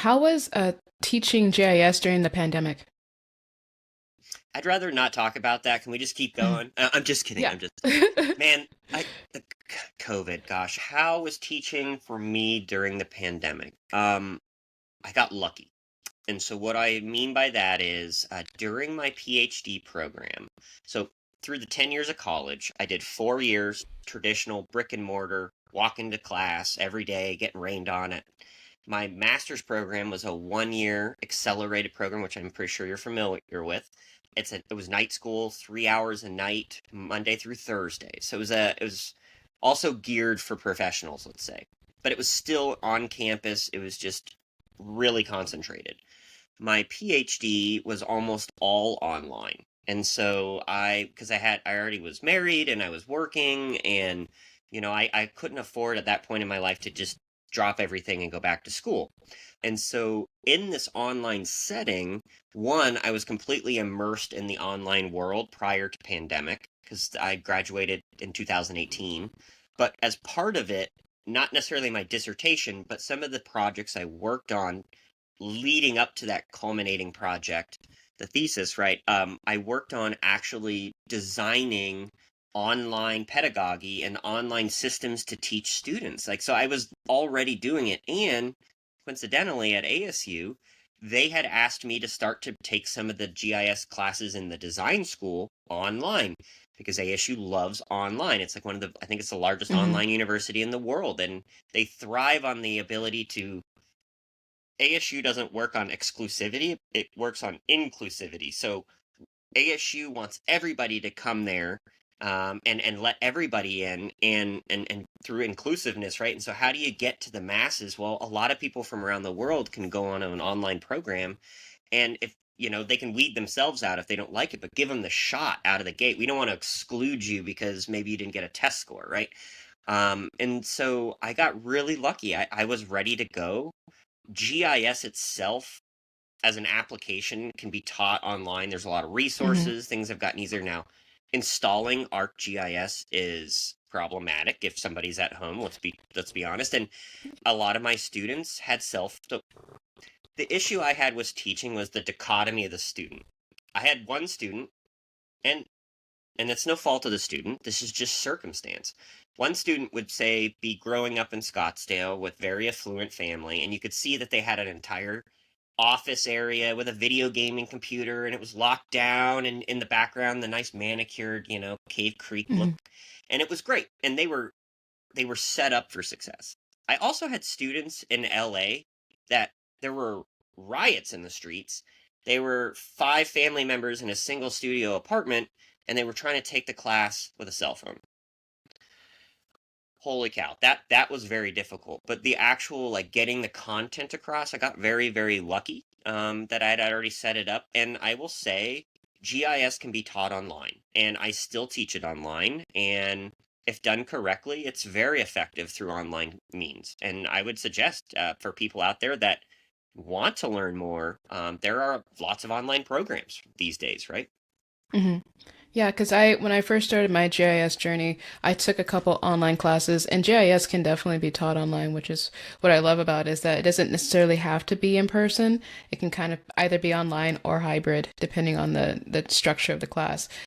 how was teaching GIS during the pandemic? I'd rather not talk about that. Can we just keep Mhm. going? I'm just kidding. Yeah. I'm just, man, the COVID, gosh, how was teaching for me during the pandemic? I got lucky. And so what I mean by that is during my PhD program, so through the 10 years of college, I did 4 years traditional brick and mortar, walk into class every day, getting rained on it. My master's program was a 1 year accelerated program, which I'm pretty sure you're familiar with. It was night school, 3 hours a night, Monday through Thursday. So it was also geared for professionals, let's say. But it was still on campus. It was just really concentrated. My PhD was almost all online. And so because I already was married and I was working, and I couldn't afford at that point in my life to just drop everything and go back to school. And so in this online setting, one, I was completely immersed in the online world prior to pandemic because I graduated in 2018. But as part of it, not necessarily my dissertation, but some of the projects I worked on leading up to that culminating project, the thesis, right? I worked on actually designing online pedagogy and online systems to teach students. Like, so I was already doing it. And coincidentally, at ASU, they had asked me to start to take some of the GIS classes in the design school online because ASU loves online. It's like I think it's the largest Hmm. online university in the world. And they thrive on the ability to ASU doesn't work on exclusivity, it works on inclusivity. So ASU wants everybody to come there, and let everybody in, and through inclusiveness, right? And so how do you get to the masses? Well, a lot of people from around the world can go on an online program, and if they can weed themselves out if they don't like it, but give them the shot out of the gate. We don't want to exclude you because maybe you didn't get a test score, right? And so I got really lucky. I was ready to go. GIS itself as an application can be taught online. There's a lot of Hmm. resources. Things have gotten easier now. Installing ArcGIS is problematic if somebody's at home. Let's be honest. And a lot of my students had the issue I had was teaching was the dichotomy of the student. I had one student, and it's no fault of the student. This is just circumstance. One student would say be growing up in Scottsdale with very affluent family, and you could see that they had an entire office area with a video gaming computer, and it was locked down, and in the background the nice manicured Cave Creek look, Hmm. and it was great, and they were set up for success. I also had students in LA that there were riots in the streets. They were five family members in a single studio apartment, and they were trying to take the class with a cell phone. Holy cow, that was very difficult. But the actual like getting the content across, I got very, very lucky that I had already set it up. And I will say GIS can be taught online, and I still teach it online. And if done correctly, it's very effective through online means. And I would suggest for people out there that want to learn more, there are lots of online programs these days, right? Hmm. Yeah, because when I first started my GIS journey, I took a couple online classes, and GIS can definitely be taught online, which is what I love about it, is that it doesn't necessarily have to be in person. It can kind of either be online or hybrid, depending on the structure of the class.